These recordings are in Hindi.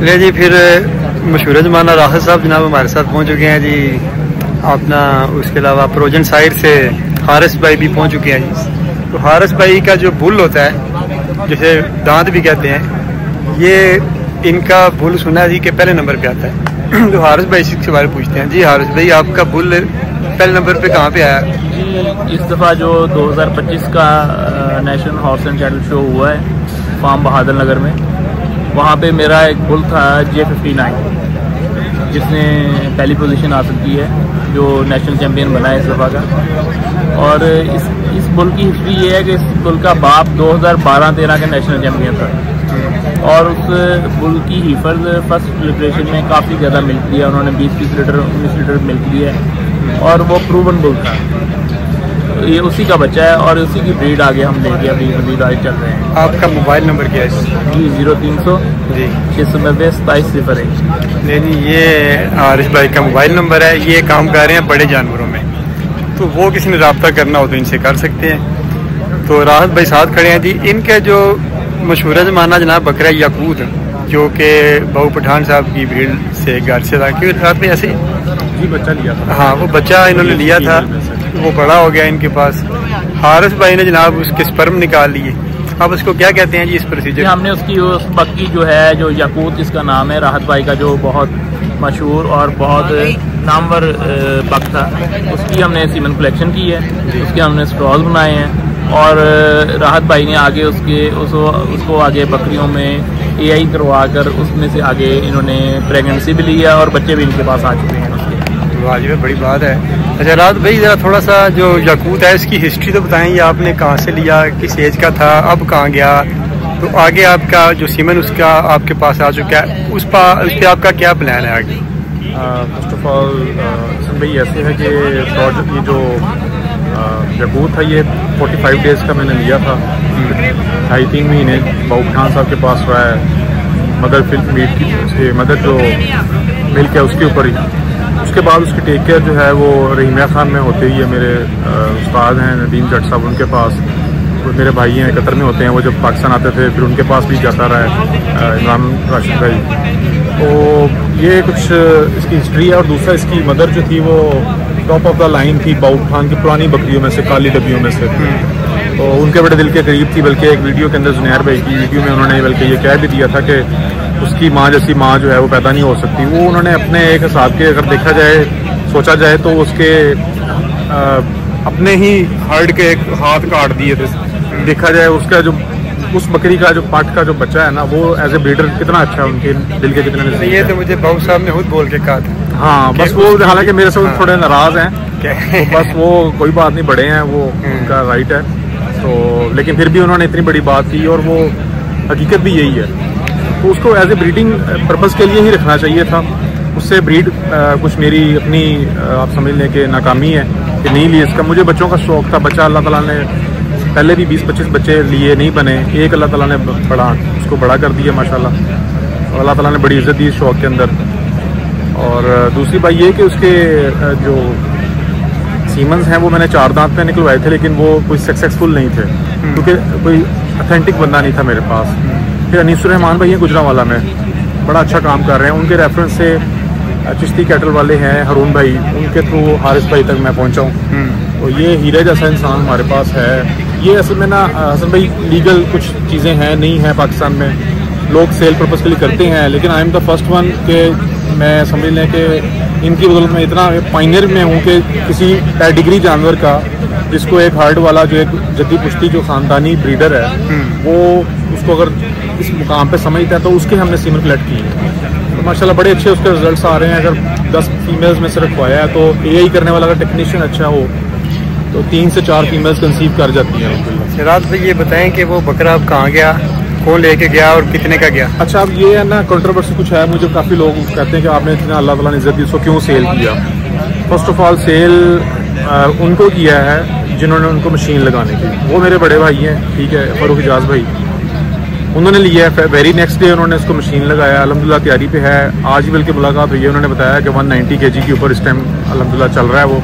चलिए जी, फिर मशहूर ज़माना राहत साहब जनाब हमारे साथ पहुंच चुके हैं जी। अपना उसके अलावा प्रोजन साइड से हारिस भाई भी पहुंच चुके हैं जी। तो हारिस भाई का जो बुल होता है, जिसे दांत भी कहते हैं, ये इनका बुल सुना है जी के पहले नंबर पे आता है। तो हारिस भाई इसके बारे में पूछते हैं जी। हारिस भाई, आपका बुल पहले नंबर पे कहाँ पे आया जी? इस दफ़ा जो 2025 का national horse and cattle show हुआ है फार्म बहादुर नगर में, वहाँ पे मेरा एक बुल था J59, जिसने पहली पोजीशन हासिल की है, जो नेशनल चैम्पियन बना है इस दफ़ा का। और इस बुल की हिस्ट्री ये है कि इस बुल का बाप 2012-13 का नेशनल चैम्पियन था, और उस बुल की हिफज फर्स्ट प्रिपरेशन में काफ़ी ज़्यादा मिल्क दिया उन्होंने, 20-30 लीटर 19 लीटर मिल्क दिया है, और वो प्रूवन बुल था। ये उसी का बच्चा है और उसी की ब्रीड आगे हम लेके अभी राइड चल रहे हैं। आपका मोबाइल नंबर क्या है जी? 0300 जी 690 2701। नहीं, ये हारिस भाई का मोबाइल नंबर है। ये काम कर रहे हैं बड़े जानवरों में, तो वो किसी ने रब्ता करना हो तो इनसे कर सकते हैं। तो राहत भाई साथ खड़े हैं जी। इनका जो मशहूर ज़माना जनाब बकरा याकूत, जो कि बाबू पठान साहब की भीड़ से घर से था, क्योंकि रात में ऐसे जी बच्चा लिया था। हाँ, वो बच्चा इन्होंने लिया था, वो बड़ा हो गया इनके पास। हारिस भाई ने जनाब उसके स्पर्म निकाल लिए। अब उसको क्या कहते हैं जी इस प्रोसीजर? हमने उसकी उस बकरी जो है, जो याकूत इसका नाम है, राहत भाई का जो बहुत मशहूर और बहुत नामवर बक था, उसकी हमने सीमन कलेक्शन की है, उसके हमने स्ट्रॉज बनाए हैं, और राहत भाई ने आगे उसको आगे बकरियों में AI करवा कर उसमें से आगे इन्होंने प्रेगनेंसी भी ली है और बच्चे भी इनके पास आ चुके हैं उसके। वाजिब, बड़ी बात है। अच्छा राहत भाई, ज़रा थोड़ा सा जो याकूत है इसकी हिस्ट्री तो बताएं। ये आपने कहाँ से लिया, किस एज का था, अब कहाँ गया, तो आगे आपका जो सीमन उसका आपके पास आ चुका है, उस पर आपका क्या प्लान है आगे? फर्स्ट ऑफ ऑल भाई ऐसे है कि प्रोजेक्ट ये जो याकूत था, ये 45 डेज़ का मैंने लिया था, 2.5-3 महीने बाबू पठान साहब के पास रहा है, मदर फिल्म मीट की उसके मदर जो मिल्क है उसके ऊपर ही। उसके बाद उसकी टेक केयर जो है वो रहीमिया खान में होते ही है। मेरे उस्ताद हैं नदीम जट साहब, उनके पास, मेरे भाई हैं कतर में होते हैं, वो जब पाकिस्तान आते थे फिर उनके पास भी जाता रहा है इमरान राशिद भाई। तो ये कुछ इसकी हिस्ट्री है। और दूसरा, इसकी मदर जो थी वो टॉप ऑफ द लाइन थी बाबू पठान की पुरानी बकरियों में से, काली डब्बियों में से, तो उनके बड़े दिल के करीब थी। बल्कि एक वीडियो के अंदर जुनैर भाई की वीडियो में उन्होंने बल्कि ये कह भी दिया था कि उसकी माँ जैसी माँ जो है वो पैदा नहीं हो सकती। वो उन्होंने अपने एक हिसाब के अगर देखा जाए, सोचा जाए, तो उसके अपने ही हर्ड के एक हाथ काट दिए थे। देखा जाए उसका जो उस बकरी का जो पाठ का जो बच्चा है ना, वो एज ए ब्रीडर कितना अच्छा है, उनके दिल के कितने नजदीक। ये तो मुझे बाबू साहब ने खुद बोल के कहा था। हाँ, बस वो हालांकि मेरे से थोड़े नाराज हैं, तो बस वो कोई बात नहीं, बड़े हैं वो, उनका राइट है। तो लेकिन फिर भी उन्होंने इतनी बड़ी बात की, और वो हकीकत भी यही है। तो उसको एज ए ब्रीडिंग पर्पज़ के लिए ही रखना चाहिए था। उससे ब्रीड कुछ मेरी अपनी आप समझ लें कि नाकामी है कि नहीं ली इसका। मुझे बच्चों का शौक़ था, बच्चा अल्लाह ताला ने पहले भी 20-25 बच्चे लिए, नहीं बने, एक अल्लाह ताला ने उसको बड़ा कर दिया माशाल्लाह, और अल्लाह ताला ने बड़ी इज़्ज़त दी इस शौक़ के अंदर। और दूसरी बात ये कि उसके जो सीमन्स हैं वो मैंने 4 दांत में निकलवाए थे, लेकिन वो कोई सक्सेसफुल नहीं थे, क्योंकि कोई अथेंटिक बंदा नहीं था मेरे पास। फिर अनीसुर रहमान भाई हैं गुजरांवाला में, बड़ा अच्छा काम कर रहे हैं, उनके रेफरेंस से चिश्ती कैटल वाले हैं हरून भाई, उनके थ्रू हारिस भाई तक मैं पहुंचा हूँ। तो ये हीरे जैसा इंसान हमारे पास है। ये असल में ना हसन भाई, लीगल कुछ चीज़ें हैं नहीं हैं पाकिस्तान में, लोग सेल पर्पज़ के लिए करते हैं, लेकिन I am the first one कि मैं समझ लें कि इनकी बदौलत में इतना पाइनियर में हूँ कि किसी पेडिग्री जानवर का, जिसको एक हार्ड वाला जो एक जद्दी पुश्ती जो ख़ानदानी ब्रीडर है, वो उसको अगर इस मुकाम पे समझता है, तो उसके हमने सीमन कलेक्ट की है। तो माशाल्लाह बड़े अच्छे उसके रिजल्ट्स आ रहे हैं। अगर 10 फीमेल्स में से रखवाया है, तो AI करने वाला अगर टेक्नीशियन अच्छा हो तो 3 से 4 फीमेल्स कंसीव कर जाती हैं। रात भाई ये बताएं कि वो बकरा अब कहाँ गया, कौन लेके गया और कितने का गया? अच्छा, अब ये है ना, कंट्रोवर्सी कुछ है। मुझे काफ़ी लोग कहते हैं कि आपने इतना अल्लाह ताला ने इज़्ज़त दी, उसको क्यों सेल किया? फर्स्ट ऑफ ऑल, सेल उनको किया है जिन्होंने उनको मशीन लगाने की। वो मेरे बड़े भाई हैं, ठीक है, फ़ारूक इजाज़ भाई, उन्होंने लिया है। वेरी नेक्स्ट डे उन्होंने इसको मशीन लगाया, अल्हम्दुलिल्लाह तैयारी पे है। आज ही बल्कि मुलाकात हुई है, उन्होंने बताया कि 190 kg के ऊपर इस टाइम अल्हम्दुलिल्लाह चल रहा है। वो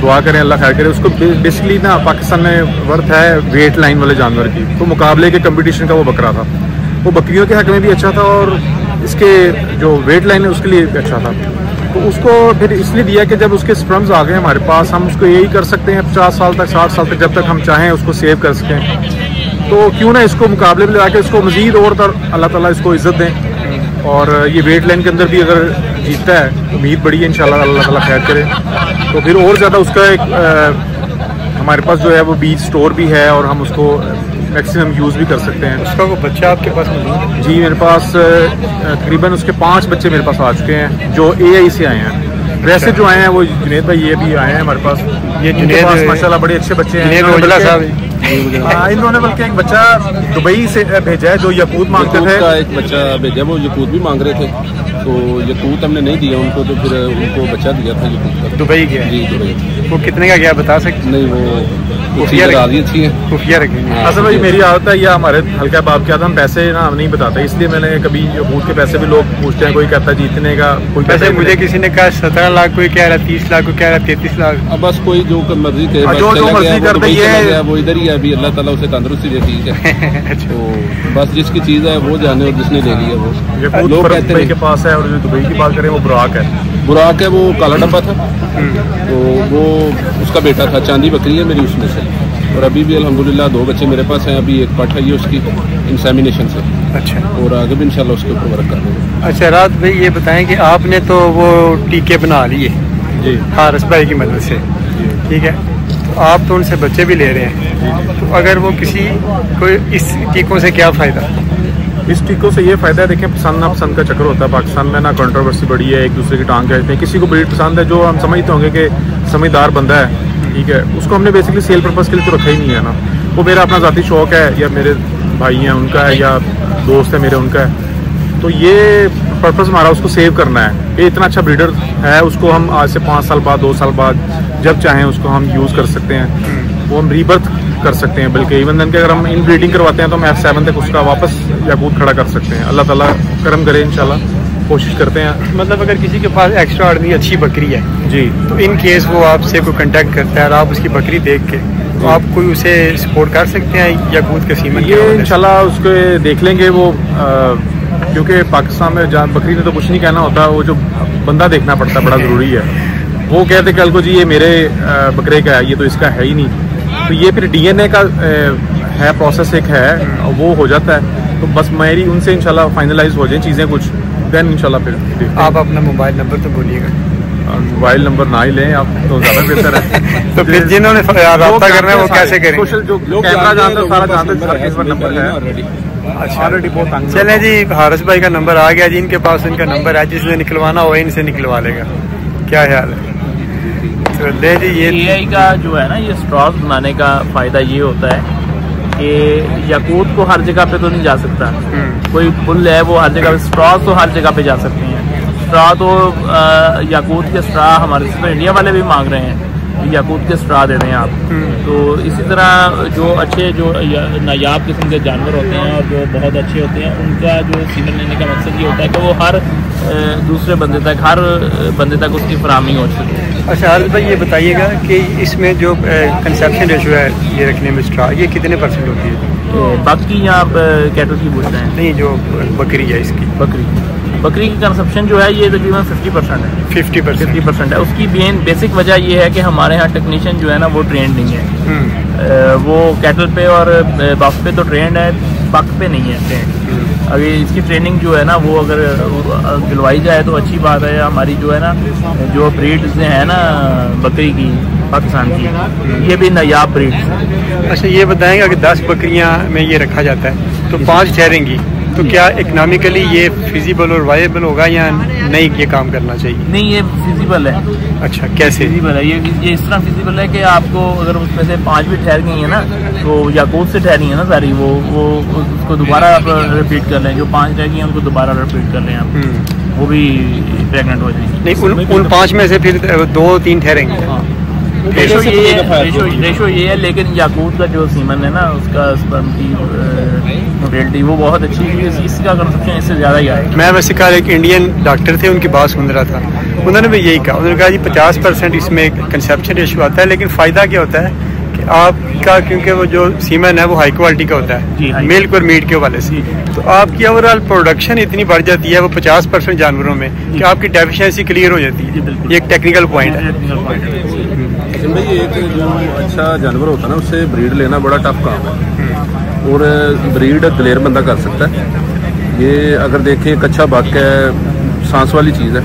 दुआ करें अल्लाह खैर करे। उसको बेसिकली ना पाकिस्तान में वर्थ है वेट लाइन वाले जानवर की, तो मुकाबले के कंपटीशन का वो बकरा था। वो बकरियों के हक में भी अच्छा था और इसके जो वेट लाइन है उसके लिए अच्छा था। तो उसको फिर इसलिए दिया कि जब उसके स्पर्म्स आ गए हमारे पास, हम उसको यही कर सकते हैं 50 साल तक 60 साल तक, जब तक हम चाहें उसको सेव कर सकें। तो क्यों ना इसको मुकाबले में लगा के इसको मज़ीद और अल्लाह ताला इसको इज़्ज़त दें। और ये वेट लाइन के अंदर भी अगर जीतता है, उम्मीद बड़ी है इंशाल्लाह अल्लाह ताला खैर करे, तो फिर और ज़्यादा उसका एक हमारे पास जो है वो बीज स्टोर भी है और हम उसको मैक्सिमम यूज़ भी कर सकते हैं। उसका वो बच्चा आपके पास नहीं? जी मेरे पास तकरीबन उसके 5 बच्चे मेरे पास आ चुके हैं जो AI से आए हैं। वैसे जो आए हैं वो जुनेद भाई ये भी आए हैं हमारे पास। ये जुनेद माशाल्लाह बड़े अच्छे बच्चे हैं। इन्होंने बल्कि एक बच्चा दुबई से भेजा है जो यकूत मांगते थे। एक बच्चा भेजा, वो यकूत भी मांग रहे थे, तो यकूत हमने नहीं दिया उनको, तो फिर उनको बच्चा दिया था यकूत का। दुबई गया? जी दुबई। वो कितने का गया बता सकते? नहीं, वो खुफिया अच्छी है, खुफिया रखेंगे। असल भाई मेरी आदत है या हमारे हल्का बाप क्या था, हम पैसे ना नहीं बताते, इसलिए मैंने कभी यकूत के पैसे भी लोग पूछते हैं, कोई कहता है जीतने का, कोई पैसे मुझे किसी ने कहा 17 लाख, कोई कह रहा 30 लाख, कोई कह रहा 33 लाख। अब बस कोई जो मर्जी करे, जो मर्जी करते है वो इधर ही है, अभी अल्लाह ताला उसे तंदुरुस्ती दे, ठीक है। तो बस जिसकी चीज़ है वो जाने, और जिसने ले लिया वो लोग कहते हैं के पास है। और जो दुबई की बात करें वो बुराक है, वो काला डब्बा था, तो वो उसका बेटा था, चांदी बकरी है मेरी उसमें से। और अभी भी अल्हम्दुलिल्लाह 2 बच्चे मेरे पास हैं, अभी एक पट है ये उसकी इंसेमिनेशन से। अच्छा। और आगे भी इंशाल्लाह उसके ऊपर वर्क करेंगे। अच्छा रात भाई ये बताएं कि आपने तो वो टीके बना लिए जी हारिस भाई की मदद से, ठीक है, तो आप तो उनसे बच्चे भी ले रहे हैं, तो अगर वो किसी कोई इस टीकों से क्या फ़ायदा? इस टीकों से ये फायदा है, देखें पसंद ना पसंद का चक्कर होता है पाकिस्तान में ना, कंट्रोवर्सी बड़ी है, एक दूसरे की टांग कहते हैं। किसी को ब्रीड पसंद है, जो हम समझते होंगे कि समझदार बंदा है, ठीक है, उसको हमने बेसिकली सेल पर्पज़ के लिए तो रखा ही नहीं है ना। वो मेरा अपना ज़ाती शौक है, या मेरे भाई हैं उनका है, या दोस्त है मेरे उनका है, तो ये पर्पज़ हमारा उसको सेव करना है। ये इतना अच्छा ब्रीडर है, उसको हम आज से 5 साल बाद 2 साल बाद जब चाहें उसको हम यूज़ कर सकते हैं, वो हम रीबर्थ कर सकते हैं। बल्कि इवन दिन के अगर हम इन ब्रीडिंग करवाते हैं तो हम F7 तक उसका वापस याकूत खड़ा कर सकते हैं। अल्लाह ताला करम करे, इंशाल्लाह कोशिश करते हैं। मतलब अगर किसी के पास एक्स्ट्रा ऑर्डिनरी अच्छी बकरी है जी, तो इन केस वो आपसे कोई कांटेक्ट करता है और आप उसकी बकरी देख के तो आप कोई उसे सपोर्ट कर सकते हैं याकूत के सीमन? ये इंशाल्लाह उसके देख लेंगे वो, क्योंकि पाकिस्तान में जहाँ बकरी ने तो कुछ नहीं कहना होता, वो जो बंदा देखना पड़ता है बड़ा ज़रूरी है। वो कहते कल को जी ये मेरे बकरे का है, ये तो इसका है ही नहीं, तो ये फिर DNA का है प्रोसेस एक है, वो हो जाता है। तो बस मेरी उनसे इंशाल्लाह फाइनलाइज हो जाए चीज़ें कुछ, देन इंशाल्लाह फिर आप अपना मोबाइल नंबर तो बोलिएगा। मोबाइल नंबर ना ही लें आप तो ज़्यादा बेहतर है। तो प्लीज जिन्होंने रब्ता करना है वो कैसे करें? सोशल जो कैमरा जानते सारा जानते नंबर है ऑलरेडी बहुत तंग। चलें जी, हारिस भाई का नंबर आ गया जी, इनके पास इनका नंबर है, जिसने निकलवाना हो इनसे निकलवा लेगा। क्या ख्याल है? तो ले जी, ये AI का जो है ना, ये स्ट्रॉज बनाने का फ़ायदा ये होता है कि याकूत को हर जगह पे तो नहीं जा सकता, कोई पुल है वो हर जगह, स्ट्रॉज तो हर जगह पे जा सकते हैं। स्ट्रा तो याकूत के स्ट्रा हमारे तो इंडिया वाले भी मांग रहे हैं, याकूत के स्ट्रा दे रहे हैं आप। तो इसी तरह जो अच्छे जो नायाब किस्म के जानवर होते हैं और जो बहुत अच्छे होते हैं, उनका जो सीमन लेने का मकसद ये होता है कि वो हर दूसरे बंदे तक, हर बंदे तक उसकी फराहमी हो सके। अच्छा हारिस भाई ये बताइएगा कि इसमें जो कंसेप्शन रेशो है ये रखने में स्ट्रा, ये कितने % होती है? बाकी यहाँ कैटल की पूछ रहे हैं? नहीं, जो बकरी है इसकी, बकरी की कंसप्शन जो है ये तकरीबन 50% है। 50% है। उसकी मेन बेसिक वजह ये है कि हमारे यहाँ टेक्नीशियन जो है ना वो ट्रेंड नहीं है। वो कैटल पे और बफ पे तो ट्रेंड है, बक पे नहीं है ट्रेंड। अगर इसकी ट्रेनिंग जो है ना वो अगर दिलवाई जाए तो अच्छी बात है। हमारी जो है ना जो ब्रीड्स हैं ना बकरी की पाकिस्तान की, ये भी नायाब ब्रीड्स। अच्छा ये बताएंगे अगर 10 बकरियां में ये रखा जाता है तो 5 ठहरेंगी, तो क्या इकोनॉमिकली ये फिजिबल और वायबल होगा या नहीं ये काम करना चाहिए? नहीं, ये फिजिबल है। अच्छा, कैसे फिजिबल है? ये इस तरह फिजिबल है कि आपको अगर उसमें से 5 भी ठहर गई है ना, तो याकूत से ठहरी है ना सारी, वो उसको दोबारा आप रिपीट कर लें। जो 5 रह गई हैं उनको दोबारा रिपीट कर लें आप, वो भी प्रेगनेंट हो जाएगी। नहीं, उन 5 में से फिर 2-3 ठहरेंगे। रेशो ये है, लेकिन याकूत का जो सीमन है ना उसका स्पर्म की मोबिलिटी वो बहुत अच्छी है, इसका कंसप्शन इससे ज़्यादा ही आया। मैं वैसे कल एक इंडियन डॉक्टर थे, उनकी बात सुन रहा था, उन्होंने भी यही कहा। उन्होंने कहा जी 50% इसमें कंसेप्शन रेशो आता है, लेकिन फ़ायदा क्या होता है कि आपका, क्योंकि वो जो सीमन है वो हाई क्वालिटी का होता है मिल्क और मीट के हवाले से, तो आपकी ओवरऑल प्रोडक्शन इतनी बढ़ जाती है वो 50% जानवरों में कि आपकी डेफिशिएंसी क्लियर हो जाती है। ये एक टेक्निकल पॉइंट है। भाई एक जो अच्छा जानवर होता है ना उससे ब्रीड लेना बड़ा टफ काम है, और ब्रीड दलेर बंदा कर सकता है। ये अगर देखें एक अच्छा बक है, सांस वाली चीज़ है,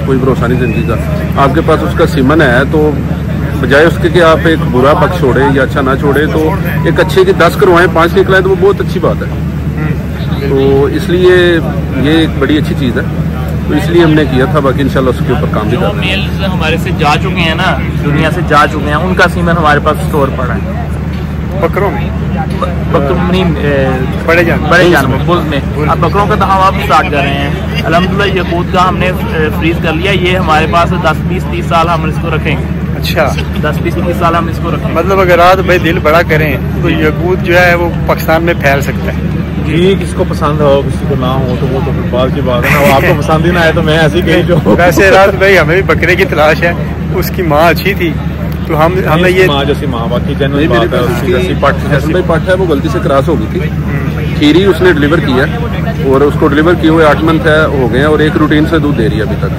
कोई भरोसा नहीं जिंदगी का। आपके पास उसका सीमन है तो बजाय उसके कि आप एक बुरा बक छोड़े या अच्छा ना छोड़े, तो एक अच्छे के 10 करवाएं 5 निकलाएं तो वो बहुत अच्छी बात है। तो इसलिए ये एक बड़ी अच्छी चीज़ है, तो इसलिए हमने किया था। बाकी इंशाल्लाह उसके ऊपर काम भी कर रहे हैं। मेल्स हमारे से जा चुके हैं ना, दुनिया से जा चुके हैं, उनका सीमन हमारे पास स्टोर पड़ा है। बकरों में बड़े जानवर बुल्स में। अब बकरों का तो हम आप स्टार्ट कर रहे हैं। अल्हम्दुलिल्लाह यकूत का हमने फ्रीज कर लिया। ये हमारे पास 10-20-30 साल हम इसको रखेंगे। अच्छा, 10-20-30 साल हम इसको रखेंगे। मतलब अगर रात भाई दिल बड़ा करें तो यकूत जो है वो पाकिस्तान में फैल सकता है। जी, किसको पसंद हो किसी को ना हो तो वो तो बात की बात है ना। आपको पसंद ही ना आए तो मैं ऐसे ही कहीं जो। वैसे रात भाई हमें भी बकरे की तलाश है, उसकी माँ अच्छी थी तो हमें ये माँ जैसी माँ बाकी पट है वो गलती से क्रॉस हो गई थी। खीरी उसने डिलीवर किया और उसको डिलीवर किए हुए 8 मंथ हो गए हैं और एक रूटीन से दूध दे रही है अभी तक।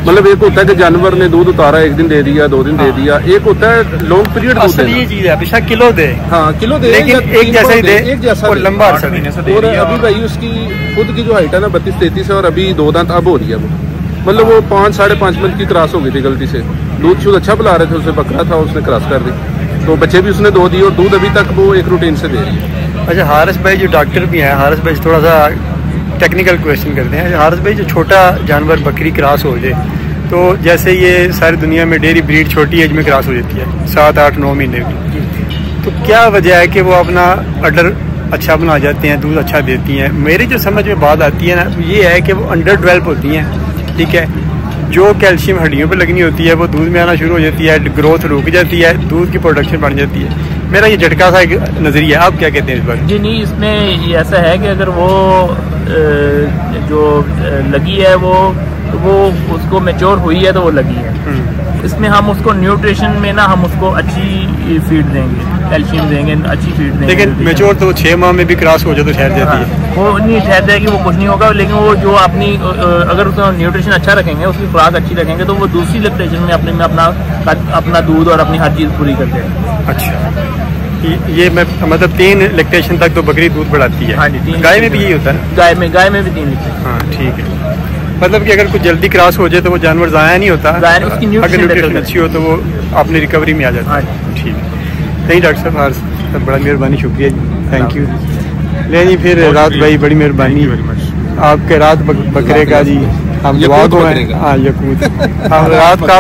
मतलब एक होता है कि जानवर ने दूध उतारा, 1 दिन दे दिया, 2 दिन दे दिया। एक होता है लॉन्ग पीरियड दूध देना। ये चीज है बेशक किलो दे, हाँ किलो दे, लेकिन एक जैसा ही दे, एक जैसा और लंबा अरसा दे। और अभी भाई उसकी खुद की जो हाइट है ना 32-33 है और अभी 2 दांत अब हो रही है वो। मतलब वो 5-5.5 मंथ की क्रॉस हो गई थी गलती से। दूध शूध अच्छा पिला रहे थे, उसे बकरा था, उसने क्रॉस कर दी तो बच्चे भी उसने 2 दिए और दूध अभी तक वो एक रूटीन से दे रही है। अच्छा, हारिस भाई जो डॉक्टर भी हैं, हारिस भाई थोड़ा सा टेक्निकल क्वेश्चन करते हैं। हारिस भाई जो छोटा जानवर बकरी क्रॉस हो जाए तो जैसे ये सारी दुनिया में डेयरी ब्रीड छोटी एज में क्रॉस हो जाती है 7-8-9 महीने की, तो क्या वजह है कि वो अपना अडर अच्छा बना जाते हैं, दूध अच्छा देती हैं? मेरी जो समझ में बात आती है ना ये है कि वो अंडर डेवलप होती हैं, ठीक है। जो कैल्शियम हड्डियों पे लगनी होती है वो दूध में आना शुरू हो जाती है, ग्रोथ रुक जाती है, दूध की प्रोडक्शन बढ़ जाती है। मेरा ये झटका सा एक नज़रिया, आप क्या कहते हैं इस बार? जी नहीं, इसमें ये ऐसा है कि अगर वो जो लगी है वो उसको मैच्योर हुई है तो वो लगी है। इसमें हम उसको न्यूट्रिशन में ना हम उसको अच्छी फीड देंगे, कैल्शियम देंगे, अच्छी फीड देंगे। लेकिन मैच्योर तो 6 माह में भी क्रॉस हो जाए तो ठहर जाती है। वो नहीं ठहर जाएगी, वो कुछ नहीं होगा। लेकिन वो जो अपनी अगर उसका न्यूट्रिशन अच्छा रखेंगे, उसकी खुराक अच्छी रखेंगे तो वो दूसरी लैक्टेशन में अपने में अपना दूध और अपनी हर चीज़ पूरी कर देगा। अच्छा, ये मैं मतलब 3 लैक्टेशन तक तो बकरी दूध बढ़ाती है। हाँ जी, गाय में भी यही होता है? गाय में भी 3 लैक्टेशन। हाँ ठीक है, मतलब कि अगर कुछ जल्दी क्रॉस हो जाए तो वो जानवर ज़ाया नहीं होता, अगर न्यूट्रिशन अच्छी हो तो वो अपनी रिकवरी में आ जाता है। ठीक है, नहीं डॉक्टर साहब बड़ा मेहरबानी, शुक्रिया जी, थैंक यू। ले जी फिर रात भाई बड़ी मेहरबानी आपके, रात बकरे का जी हम दुआ को हैं। हाँ यकूत, हम रात का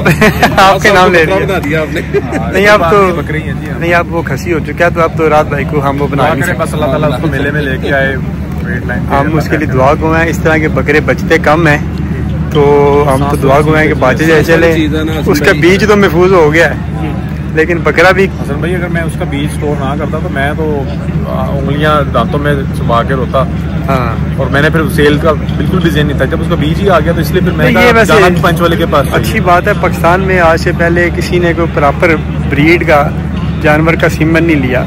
आपके नाम ले रहे हैं। नहीं आप तो नहीं, आप वो खसी हो चुका है तो आप तो रात भाई को हम वो बना नहीं सकते। मेले में लेके आए, हम उसके लिए दुआ को हैं। इस तरह के बकरे बचते कम हैं तो हम तो दुआ को हैं कि बाजे जाए चले। उसका बीज तो महफूज हो गया है लेकिन बकरा भी। हसन भाई अगर मैं उसका बीज स्टोर ना करता तो मैं तो उंगलियां दांतों में चबा के रोता। हाँ, और मैंने फिर सेल का बिल्कुल भी ज़हन नहीं था। जब उसका बीज ही आ गया तो इसलिए फिर मैं जाना पंच वाले के पास। अच्छी बात है, पाकिस्तान में आज से पहले किसी ने कोई प्रॉपर ब्रीड का जानवर का सीमन नहीं लिया।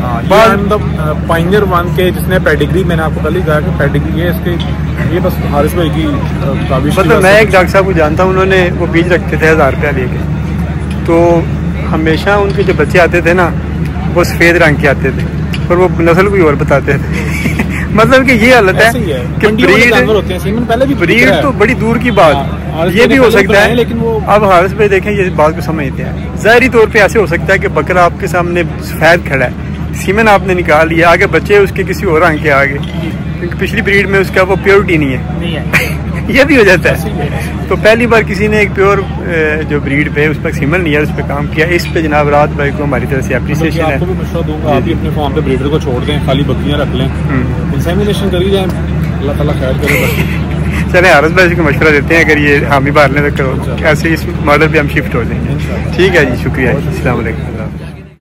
पाइनियर वन के जिसने पेडिग्री, मैंने आपको कल ही कहा कि पेडिग्री है इसके, ये बस हारिस भाई की काबिश। मतलब मैं एक डॉक्टर साहब को जानता हूँ, उन्होंने वो बीज रखते थे 1000 रुपया लेके, तो हमेशा उनके जो बच्चे आते थे ना वो सफ़ेद रंग के आते थे और वो नस्ल कोई और बताते थे। मतलब कि ये हालत है कि ब्रीड तो बड़ी दूर की बात, ये भी हो सकता है। लेकिन वो अब हारिस भाई देखें ये बात को समझते हैं, ज़ाहिरी तौर पे ऐसे हो सकता है कि बकरा आपके सामने सफ़ेद खड़ा है, सीमन आपने निकाल लिया, आगे बच्चे उसके किसी और रंग के आगे, क्योंकि पिछली ब्रीड में उसका वो प्योरिटी नहीं है। ये भी हो जाता है। तो पहली बार किसी ने एक प्योर जो ब्रीड पे उस पर सीमन लिया, उस पर काम किया। इस पे जनाब रात भाई को हमारी तरफ से अप्रिसिएशन है। आपको भी मशवरा दूंगा, आप भी अपने फार्म पे ब्रीडर को छोड़ दें, खाली बकरियां रख लें, इंसेमिनेशन करी जाए, अल्लाह ताला खैर करे। चले हारिस भाई को मशवरा देते हैं, अगर ये हामी बार लें तो ऐसे इस मॉडल पे हम शिफ्ट हो जाएंगे। ठीक है जी, शुक्रिया, अस्सलाम वालेकुम।